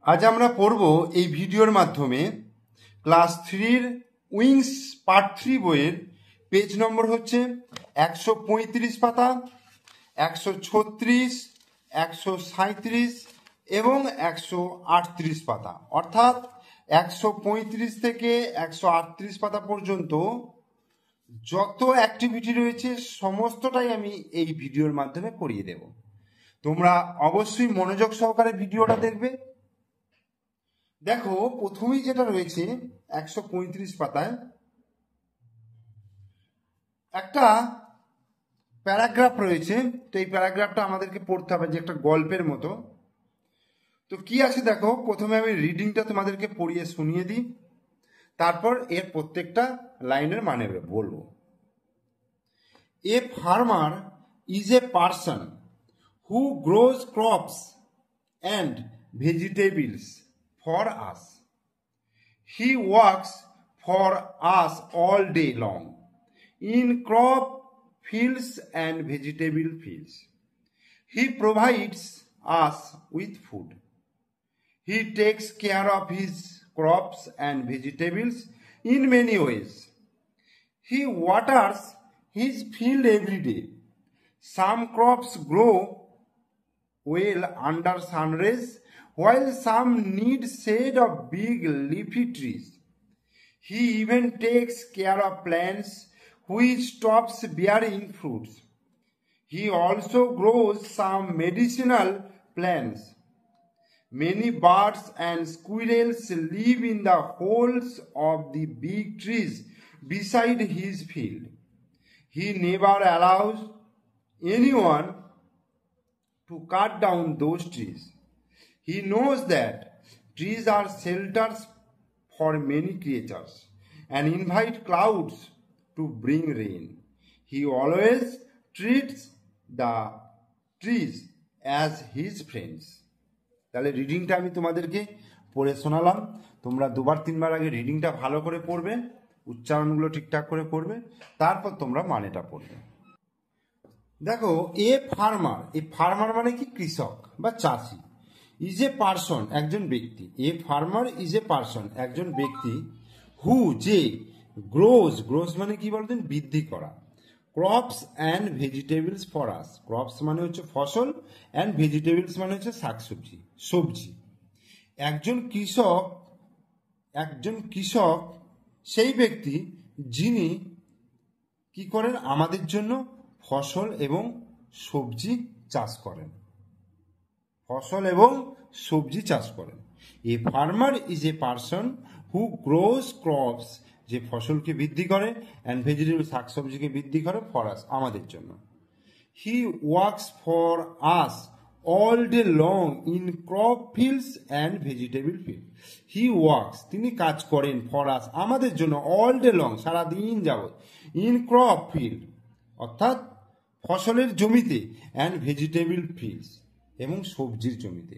আজ আমরা পড়ব এই ভিডিওর মাধ্যমে ক্লাস 3-র উইংস পার্ট 3 বইয়ের পেজ নম্বর হচ্ছে 135 পাতা, 136, 137 এবং 138 পাতা, অর্থাৎ 135 থেকে 138 পাতা পর্যন্ত যত অ্যাক্টিভিটি রয়েছে সমস্তটাই আমি এই ভিডিওর মাধ্যমে করিয়ে দেব। তোমরা অবশ্যই মনোযোগ সহকারে ভিডিওটা দেখবে। দেখো, প্রথমেই যেটা রয়েছে 135 পাতায় একটা প্যারাগ্রাফ রয়েছে। তো এই প্যারাগ্রাফটা আমাদেরকে পড়তে হবে, যে একটা গল্পের মতো। তো কি আছে দেখো, প্রথমে আমি রিডিংটা তোমাদেরকে পড়িয়ে শুনিয়ে দিই, তারপর এর প্রত্যেকটা লাইনের মানে বলবো। A farmer is a person who grows crops and vegetables for us. He works for us all day long in crop fields and vegetable fields. He provides us with food. He takes care of his crops and vegetables in many ways. He waters his field every day. Some crops grow well under sun rays, while some need shade of big leafy trees. He even takes care of plants which stops bearing fruits. He also grows some medicinal plants. Many birds and squirrels live in the holes of the big trees beside his field. He never allows anyone to cut down those trees. He knows that trees are shelters for many creatures and invite clouds to bring rain. He always treats the trees as his friends. তাহলে রিডিংটা আমি তোমাদেরকে পড়ে শোনালাম। তোমরা দুবার তিনবার আগে রিডিংটা ভালো করে পড়বে, উচ্চারণগুলো ঠিকঠাক করে পড়বে, তারপর তোমরা মানেটা পড়বে। দেখো, এ ফার্মার, এই ফার্মার মানে কি? কৃষক বা চাষি। ইজ এ পারসন, একজন ব্যক্তি। A farmer is a person, একজন ব্যক্তি। হু, যে। গ্রোজ, গ্রোজ মানে কি বলতেন? বৃদ্ধি করা। Crops and vegetables for us, crops মানে হচ্ছে ফসল, অ্যান্ড ভেজিটেবলস মানে হচ্ছে শাকসবজি, সবজি। একজন কৃষক, একজন কৃষক সেই ব্যক্তি যিনি কি করেন? আমাদের জন্য ফসল এবং সবজি চাষ করেন, ফসল এবং সবজি চাষ করেন। A farmer is a person who grows crops, যে ফসলকে বৃদ্ধি করে, অ্যান্ড ভেজিটেবল, শাকসবজিকে বৃদ্ধি করে, ফর আস, আমাদের জন্য। He works for us all day long in crop fields and vegetable field. He works, তিনি কাজ করেন, ফর আস, আমাদের জন্য, অল ডে লং, সারাদিন যাবৎ, ইন ক্রপ ফিল্ড অর্থাৎ ফসলের জমিতে, অ্যান্ড ভেজিটেবল ফিল্ডস এবং সবজির জমিতে।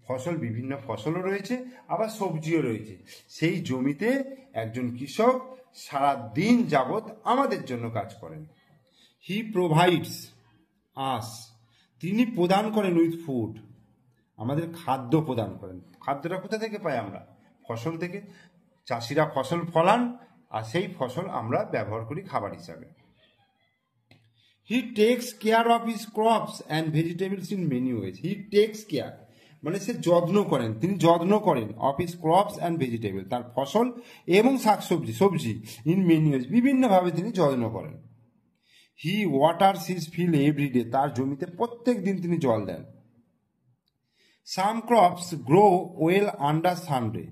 ফসল, বিভিন্ন ফসলও রয়েছে, আবার সবজিও রয়েছে। সেই জমিতে একজন কৃষক সারা দিন যাবৎ আমাদের জন্য কাজ করেন। হি প্রোভাইডস আস, তিনি প্রদান করেন, উইথ ফুড, আমাদের খাদ্য প্রদান করেন। খাদ্যটা কোথা থেকে পাই? আমরা ফসল থেকে। চাষিরা ফসল ফলান, আর সেই ফসল আমরা ব্যবহার করি খাবার হিসাবে। He takes care of his crops and vegetables in many ways. He takes care মানে সে যত্ন করেন, তিনি যত্ন করেন, of his crops and vegetable, তার ফসল এবং শাকসবজি, সবজি, ইন মেনি ওয়েজ, বিভিন্নভাবে তিনি যত্ন করেন। হি ওয়াটার্স হিজ ফিল্ড এভরিডে, তার জমিতে প্রত্যেক দিন তিনি জল দেন। সাম ক্রপস গ্রো ওয়েল আন্ডার সানরে,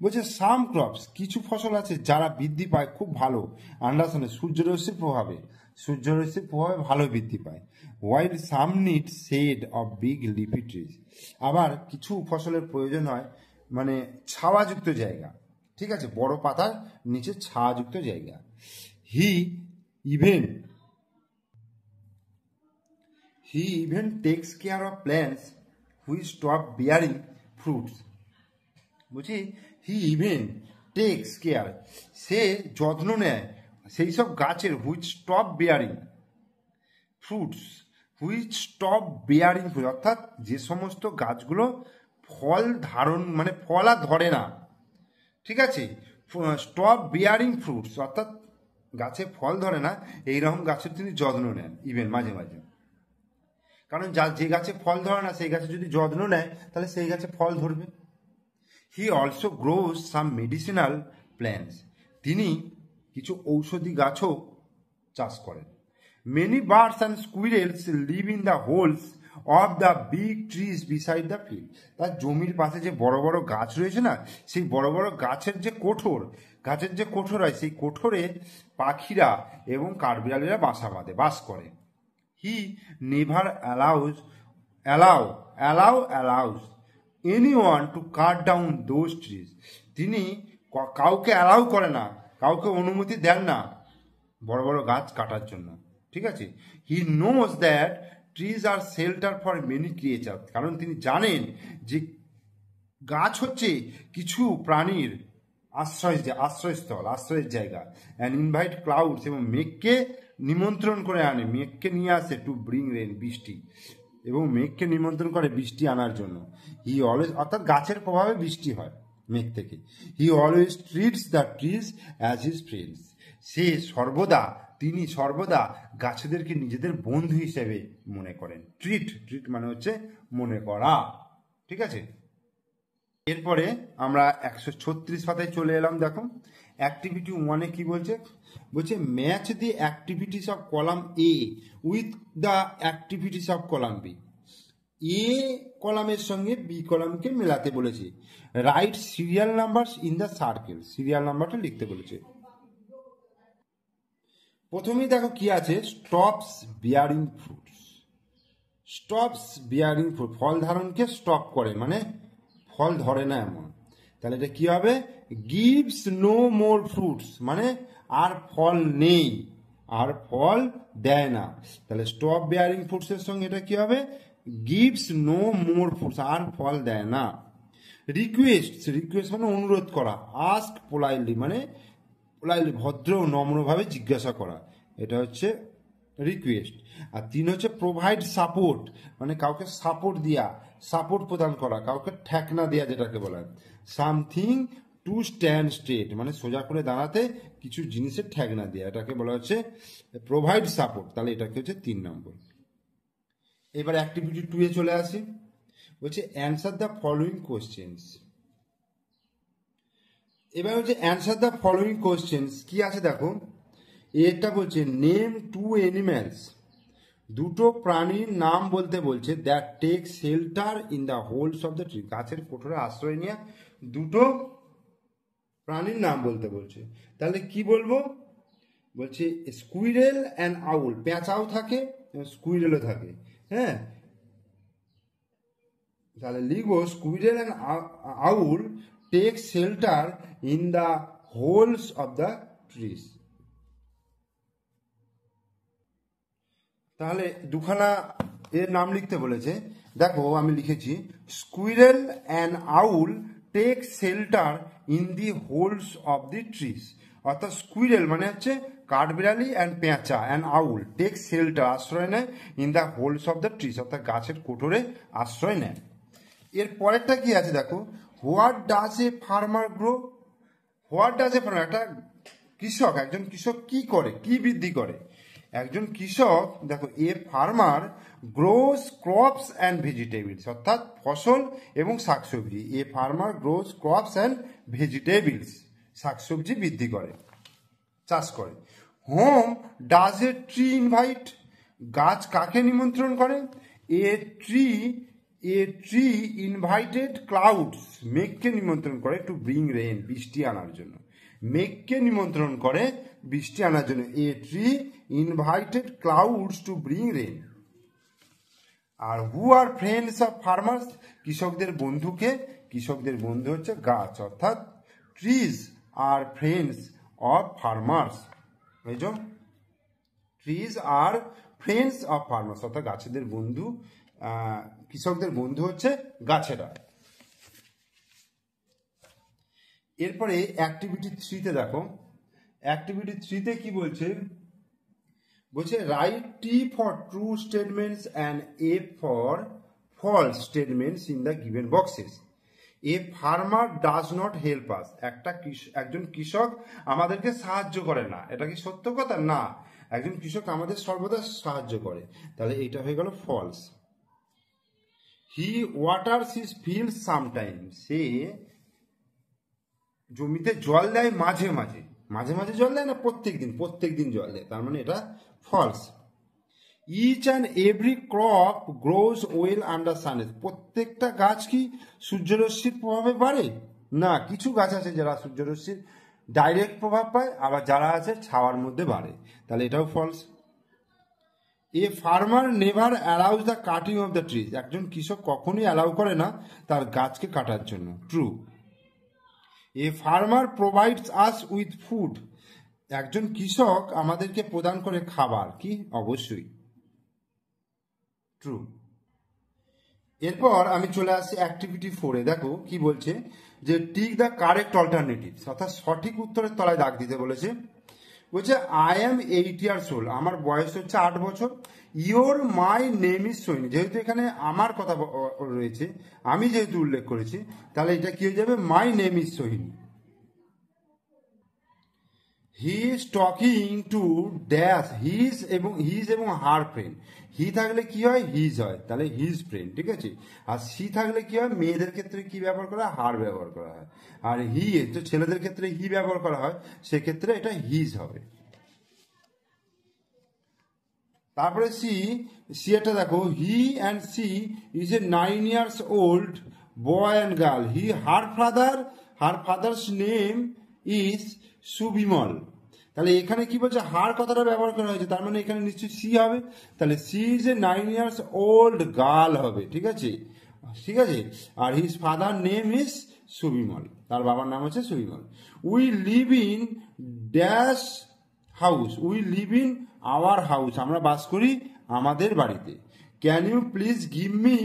বলছে সাম ক্রপস, কিছু ফসল আছে যারা বৃদ্ধি পায় খুব ভালো, আন্ডার সানরে, সূর্যরশ্মির প্রভাবে, সূর্যরশ্মির প্রভাবে ভালো বৃদ্ধি পায়। While some need shade of big leafy trees, আবার কিছু ফসলের প্রয়োজন হয় মানে ছাওয়াযুক্ত জায়গা, ঠিক আছে, বড় পাতার নিচে ছায়াযুক্ত জায়গা। হি even text care of plants which stop bearing fruits, বুঝি। হি ইভেন টেক্স কেয়ার, সে যত্ন নেয় সেই সব গাছের, which stop bearing fruits, which stop bearing fruit, অর্থাৎ যে সমস্ত গাছগুলো ফল ধারণ মানে ফল আর ধরে না, ঠিক আছে। স্টপ বিয়ারিং ফ্রুটস, অর্থাৎ গাছে ফল ধরে না, এইরকম গাছের তিনি যত্ন নেন ইভেন মাঝে মাঝে। কারণ যে গাছে ফল ধরে না সেই গাছে যদি যত্ন নেয় তাহলে সেই গাছে ফল ধরবে। He also grows some medicinal plants, তিনি কিছু ঔষধি গাছও চাষ করেন। Many birds and squirrels live in the holes of the big trees beside the field, তার জমির পাশে যে বড় বড় গাছ রয়েছে না, সেই বড় বড় গাছের যে কোঠর হয় সেই কোঠরে পাখিরা এবং কাঠবিড়ালিরা বাস করে। He never allows anyone two cut down those trees, তিনি কাউকে অ্যালাউ করে না, কাউকে অনুমতি দেন না বড় বড় গাছ কাটার জন্য, ঠিক আছে। He knows that trees are shelter for many creature, কারণ তিনি জানেন যে গাছ হচ্ছে কিছু প্রাণীর আশ্রয়স্থল, আশ্রয়ের জায়গা। অ্যান্ড ইনভাইট ক্লাউডস, এবং মেঘকে নিমন্ত্রণ করে আনে, মেঘকে নিয়ে আসে টু ব্রিং রেন, বৃষ্টি, এবং মেঘকে নিমন্ত্রণ করে বৃষ্টি আনার জন্য। হি অলওয়েজ, অর্থাৎ গাছের প্রভাবে বৃষ্টি হয় মেঘ থেকে। He always treats the trees as his friends, তিনি সর্বদা গাছেদেরকে নিজেদের বন্ধু হিসেবে মনে করেন। ট্রিট মানে হচ্ছে মনে করা, ঠিক আছে। এরপরে আমরা 136 পাতায় চলে এলাম। দেখো অ্যাক্টিভিটি 1-এ কি বলছে, match the activities of column A with the activities of column B, A কলামের সঙ্গে বি কলামকে মেলাতে বলেছে। Write serial numbers in the circle, serial নাম্বারটা লিখতে বলেছে। প্রথমেই দেখো কি আছে, স্টপস বিয়ারিং ফ্রুটস, ফল ধারণকে স্টপ করে, মানে ফল ধরে না এমন। তাহলে এটা কি হবে, গিভস নো মোর ফ্রুটস, মানে আর ফল নেই, আর ফল দেয় না। তাহলে স্টপ বিয়ারিং ফ্রুটস এর সঙ্গে এটা কি হবে, গিভস নো মোর ফ্রুটস, আর ফল দেয় না। রিকোয়েস্ট মানে অনুরোধ করা। আস্ক পোলাইটলি মানে ভদ্র নম্রভাবে জিজ্ঞাসা করা, এটা হচ্ছে রিকোয়েস্ট। আর 3 হচ্ছে প্রোভাইড সাপোর্ট, মানে কাউকে সাপোর্ট প্রদান করা, কাউকে ঠেকনা দেওয়া, যেটাকে বলা হয়। সামথিং টু স্ট্যান্ড স্ট্রেট, মানে সোজা করে দাঁড়াতে কিছু জিনিসের ঠেকনা দেওয়া, এটাকে বলা হচ্ছে প্রোভাইড সাপোর্ট। তাহলে এটাকে হচ্ছে 3 নম্বর। এবার অ্যাক্টিভিটি 2-এ চলে আসি, বলছে অ্যান্সার দ্য ফলোইং কোশ্চেন্স। এবার হচ্ছে অ্যান্সার দ্য ফলোইং কোশ্চেন্স, কি আছে দেখো, এটা বলছে নেম 2 অ্যানিম্যালস, দুটো প্রাণীর নাম বলতে বলছে, that take shelter in the holes of the tree, গাছের কোঠরে আশ্রয় নিয়ে দুটো প্রাণীর নাম বলতে বলছে। তাহলে কি বলবো, বলছে স্কুইরেল অ্যান্ড আউল, পেঁচাও থাকে স্কুইরেলও থাকে, হ্যাঁ। তাহলে লিখবো squirrel and owl take shelter in the holes of the trees. তাহলে দুখানা এর নাম লিখতে বলেছে, দেখো আমি লিখেছি squirrel and owl take shelter in the holes of the trees, অর্থাৎ স্কুইরেল মানে হচ্ছে কাঠবিড়ালি অ্যান্ড পেঁচা, অ্যান্ড আউল টেক শেল্টার আশ্রয় নেয়, in the holes of the trees অর্থাৎ গাছের কোঠরে আশ্রয় নেয়। এর পরেরটা কি আছে দেখো, what does a farmer grow, একটা কৃষক, একজন কৃষক কি করে, কি বৃদ্ধি করে। একজন কৃষক, দেখো a farmer gross crops and vegetables, অর্থাৎ ফসল এবং শাকসবজি। A farmer gross crops and vegetables, শাকসবজি বৃদ্ধি করে, চাষ করে। Home does a tree invite, গাছ কাকে নিমন্ত্রণ করে। এ ট্রি ইনভাইটেড ক্লাউডস, মেঘকে নিমন্ত্রণ করে টু ব্রিং রেন, বৃষ্টি আনার জন্য। মেঘকে নিমন্ত্রণ করে বৃষ্টি আনার জন্য। A tree invited clouds to bring rain. আর who are friends of farmers, কৃষকদের বন্ধুকে, কৃষকদের বন্ধু হচ্ছে গাছ, অর্থাৎ trees are friends of farmers. বুঝছো, trees are friends of farmers, অর্থাৎ গাছেদের বন্ধু, কৃষকদের বন্ধু হচ্ছে গাছেরা। এরপরে অ্যাক্টিভিটি 3-তে দেখো, অ্যাক্টিভিটি 3-তে কি বলছে, write T for true statements and A for false statements in the given boxes. A farmer does not help us. একজন কৃষক আমাদেরকে সাহায্য করে না। এটা কি সত্য কথা? না, একজন কৃষক আমাদের সর্বদা সাহায্য করে। তাহলে এটা হয়ে গেল ফলস। হি ওয়াটার্স হিজ ফিল্ডস সামটাইমস। সে জমিতে জল দেয় মাঝে মাঝে। মাঝে মাঝে জল দেয় না, প্রত্যেক দিন জল দেয়। তার মানে এটা false. Each and every crop grows well under sunrise. প্রত্যেকটা গাছ কি সূর্যরশ্মির প্রভাবে বাড়ে? না, কিছু গাছ আছে যারা সূর্যরশ্মির ডাইরেক্ট প্রভাব পায়, আবার যারা আছে ছাওয়ার মধ্যে বাড়ে। তাহলে এটাও false. A farmer never allows the cutting of the trees. একজন কৃষক কখনোই অ্যালাউ করে না তার গাছকে কাটার জন্য। True. A farmer provides us with food. একজন কৃষক আমাদেরকে প্রদান করে খাবার। কি? অবশ্যই ট্রু। এরপর আমি চলে আসছি অ্যাক্টিভিটি 4-এ। দেখো কি বলছে, যে টিক দ্য কারেক্ট অল্টারনেটিভ, অর্থাৎ সঠিক উত্তরের তলায় দাগ দিতে বলেছে। বলছে আই অ্যাম 8 years old, আমার বয়স হচ্ছে 8 বছর। Your my name is Sohini. যেহেতু এখানে আমার কথা রয়েছে, আমি যেহেতু উল্লেখ করেছি, তাহলে এটা কি হয়ে যাবে? My name is Sohini. He is talking to dash his এবং হার ফ্রেন্ড। হি থাকলে কি হয়? হিজ হয়, তাহলে হিজ ফ্রেন্ড। ঠিক আছে। আর সি থাকলে কি হয়? মেয়েদের ক্ষেত্রে কি ব্যবহার করা হয়? হার ব্যবহার করা হয়। আর হি তো ছেলেদের ক্ষেত্রে হি ব্যবহার করা হয়, সেক্ষেত্রে এটা হিজ হবে। তারপরে সি এটা দেখো, he and she is a 9 years old boy and girl. Her father's name is Subimal. তাহলে এখানে কি বলছে? হার কথাটা ব্যবহার করা হয়েছে, তার মানে এখানে নিশ্চয়ই সি হবে। তাহলে she is a 9 years old girl হবে। ঠিক আছে। আর his father name is Subimal, তার বাবার নাম হচ্ছে Subimal. We live in dash house. We live in our house. আমরা বাস করি আমাদের বাড়িতে। Can you please give me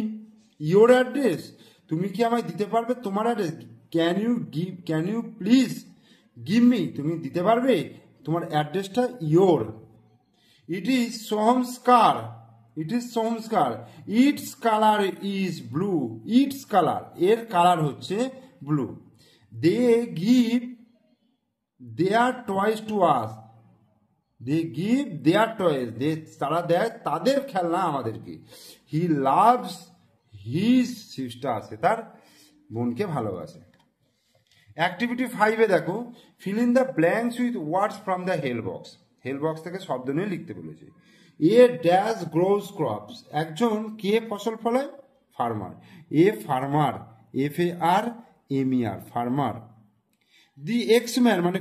your address. তুমি কি আমায় দিতে পারবে তোমার address? Can you please give me, তুমি দিতে পারবে তোমার অ্যাড্রেসটা? Your. It is Soham's car. It's colour is blue. It's colour, এর কালার হচ্ছে blue. They give their toys to us. তারা দেয় তাদের খেলনা আমাদেরকে। He loves his sister. সে তার বোনকে ভালোবাসে। অ্যাক্টিভিটি 5-এ দেখো, fill in the blanks with words from the help box. Help box থেকে শব্দ নিয়ে লিখতে বলেছে। A dash grows crops. একজন কে ফসল ফলায়? Farmer. A farmer, FARMER, farmer. The axeman মানে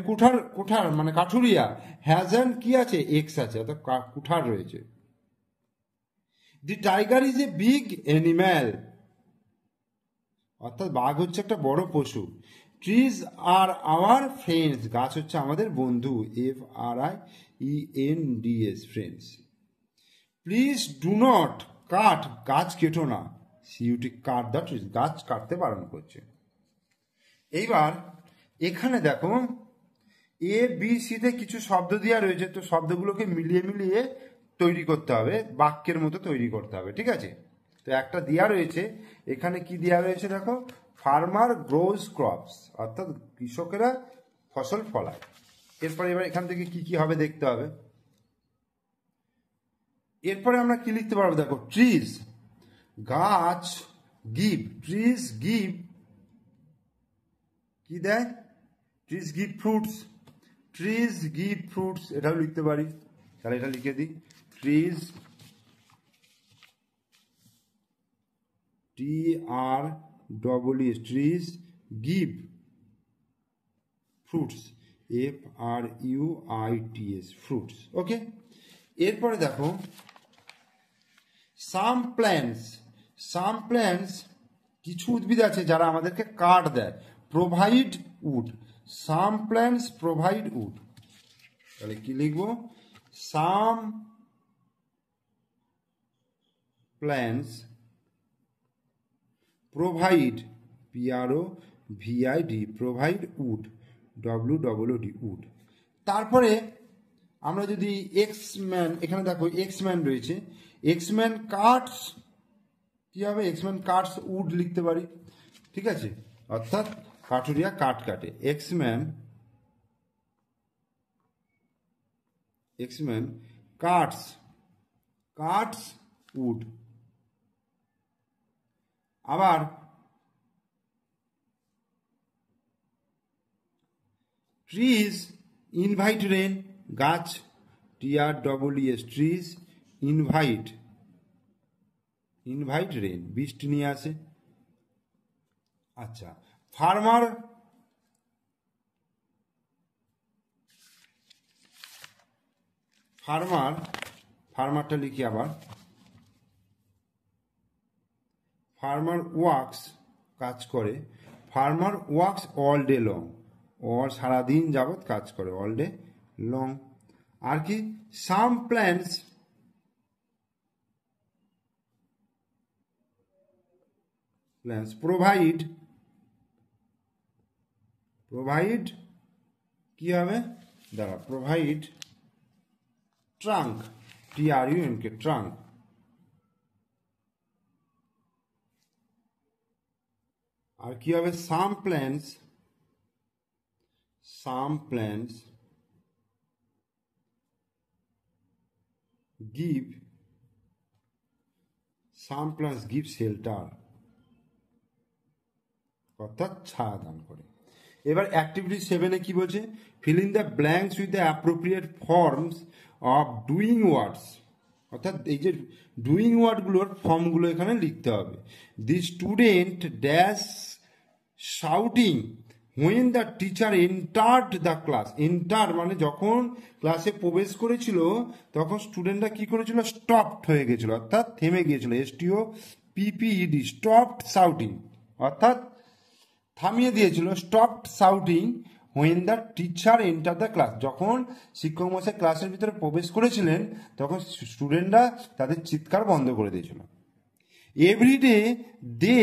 কুঠার মানে কাঠুরিয়া, হ্যাজ অ্যান কি আছে? এক্স আছে, অর্থাৎ কুঠার রয়েছে। The tiger is a big animal, অর্থাৎ বাঘ হচ্ছে একটা বড় পশু। Trees are our friends. গাছ হচ্ছে আমাদের বন্ধু, FRIENDS, friends. Please do not cut. গাছ কেটো না, CUT, কাট দ্য ট্রিজ। গাছ কাটতে বারণ করছে। এইবার এখানে দেখো ABCতে কিছু শব্দ দেওয়া রয়েছে, তো শব্দগুলোকে মিলিয়ে তৈরি করতে হবে, বাক্যের মতো তৈরি করতে হবে। ঠিক আছে। তো একটা দেওয়া রয়েছে, এখানে কি দেওয়া রয়েছে দেখো, ফার্মার গ্রোজ ক্রপস, অর্থাৎ কৃষকেরা ফসল ফলায়। এরপরে এবার এখান থেকে কি হবে দেখতে হবে। এরপরে আমরা কি লিখতে পারবো দেখো, ট্রিজ, গাছ, গিভ, ট্রিজ গিভ কি দেয়? ট্রিজ গিভ ফ্রুটস, এটাও লিখতে পারি। তাহলে এটা লিখে দিই, trees, TREES, trees give fruits, FRUITS, fruits. Okay. এরপরে দেখো সাম প্ল্যান্টস, কিছু উদ্ভিদ আছে যারা আমাদেরকে কাঠ দেয়, provide wood. Some plants provide wood. তাহলে কি লিখবো? Some plants provide, PROVID, provide wood, WOOD, wood. তারপরে আমরা যদি এক্সম্যান, এখানে দেখো এক্সম্যান রয়েছে, এক্সম্যান কাটস কি হবে, এক্সম্যান কাটস উড লিখতে পারি, ঠিক আছে, অর্থাৎ কাঠুরিয়া কাঠ কাটে। Axeman cuts wood. আবার ট্রিজ ইনভাইট রেন, গাছ, TREES, ট্রিজ ইনভাইট রেন, বৃষ্টি নিয়ে আসে। আচ্ছা, ফার্মারটা লিখি আবার, ফার্মার ওয়ার্কস, কাজ করে, farmer works all day long, সারাদিন যাবৎ কাজ করে, অল ডে লং। আর কি, সাম প্ল্যান্টস প্রোভাইড কি হবে, দাঁড়া, প্রোভাইড ট্রাঙ্ক, TRUNK, ট্রাঙ্ক। আর কি হবে, সাম প্ল্যান্টস গিভ শেল্টার, অর্থাৎ ছায়া দান করে। এবার অ্যাক্টিভিটি 7-এ কি বলছে, feel in the blanks with the appropriate forms of doing ওয়ার্ডস, অর্থাৎ এই যে ডুইং ওয়ার্ডগুলোর ফর্মগুলো এখানে লিখতে হবে। The student dash shouting when the teacher entered the class. Enter মানে যখন ক্লাসে প্রবেশ করেছিল তখন স্টুডেন্টরা কি করেছিল, স্টপড হয়ে গেছিল, অর্থাৎ থেমে গিয়েছিল, STOPPED, স্টপড শাউটিং, অর্থাৎ থামিয়ে দিয়েছিল, stopped shouting when the teacher enter the class. যখন শিক্ষক মশাই ক্লাসের ভিতরে প্রবেশ করেছিলেন তখন স্টুডেন্টরা তাদের চিৎকার বন্ধ করে দিয়েছিল। Everyday they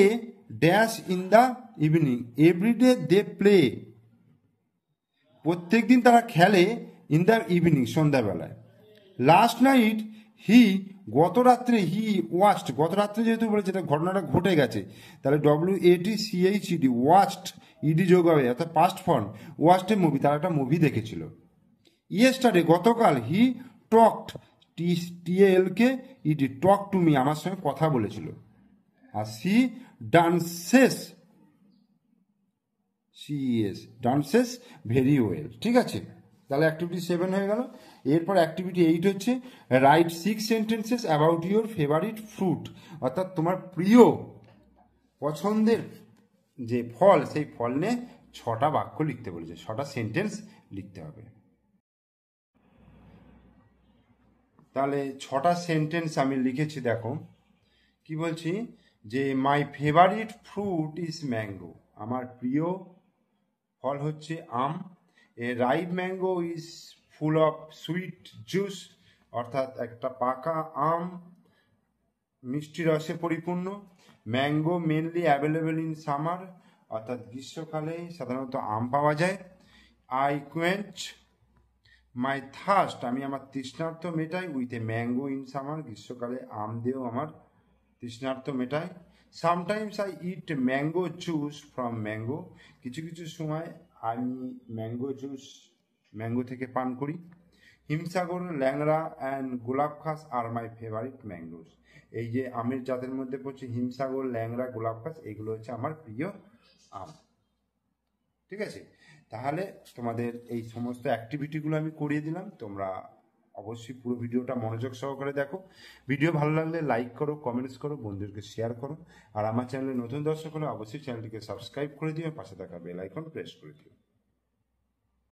dash in the evening, everyday they play, প্রত্যেক দিন তারা খেলে, ইন দ্য ইভিনিং, সন্ধ্যাবেলায়। লাস্ট নাইট গত রাত্রে ওয়াচড, গত রাত্রে যেহেতু বলেছে এটা ঘটনাটা ঘটে গেছে, তাহলে WATCHED, ওয়াচড, ইডি যোগ হবে, অর্থাৎ পাস্ট ফর্ম, ওয়াচড এ মুভি, তারা একটা মুভি দেখেছিল। ইয়েস্টারডে, গতকাল, talked, TALK, talk to me, আমার সঙ্গে কথা বলেছিল। আর ডান্সেস ভেরি ওয়েল, ঠিক আছে। তাহলে অ্যাক্টিভিটি 7 হয়ে গেল। এরপর অ্যাক্টিভিটি 8 হচ্ছে right 6 sentences about your favourite fruit, অর্থাৎ তোমার প্রিয় পছন্দের যে ফল, সেই ফল নিয়ে 6টা বাক্য লিখতে বলেছে, 6টা সেন্টেন্স লিখতে হবে। তাহলে 6টা সেন্টেন্স আমি লিখেছি, দেখো কি বলছি, যে my favourite fruit is mango, আমার প্রিয় ফল হচ্ছে আম। A ripe mango is full of sweet juice, অর্থাৎ একটা পাকা আম মিষ্টি রসে পরিপূর্ণ। Mango mainly available in summer, অর্থাৎ গ্রীষ্মকালে সাধারণত আম পাওয়া যায়। আই কোয়েঞ্চ মাই থার্স্ট, আমি আমার তৃষ্ণার্ত মেটাই, with a mango in summer, গ্রীষ্মকালে আম দিয়েও আমার তৃষ্ণার্ত মেটাই। Sometimes I eat mango juice from mango, কিছু কিছু সময় আমি ম্যাঙ্গো জুস ম্যাঙ্গো থেকে পান করি। হিমসাগর, ল্যাংড়া অ্যান্ড গোলাপ খাস আর মাই ফেভারিট ম্যাঙ্গোস, এই যে আমের জাতের মধ্যে পড়ছে হিমসাগর, ল্যাংড়া, গোলাপ খাস, এগুলো হচ্ছে আমার প্রিয় আম, ঠিক আছে। তাহলে তোমাদের এই সমস্ত অ্যাক্টিভিটিগুলো আমি করিয়ে দিলাম, তোমরা অবশ্যই পুরো ভিডিওটা মনোযোগ সহকারে দেখো। ভিডিও ভালো লাগলে লাইক করো, কমেন্টস করো, বন্ধুদেরকে শেয়ার করো। আর আমার চ্যানেলে নতুন দর্শক হলে অবশ্যই চ্যানেলটিকে সাবস্ক্রাইব করে দিও, পাশে থাকা বেল আইকন প্রেস করে দিও।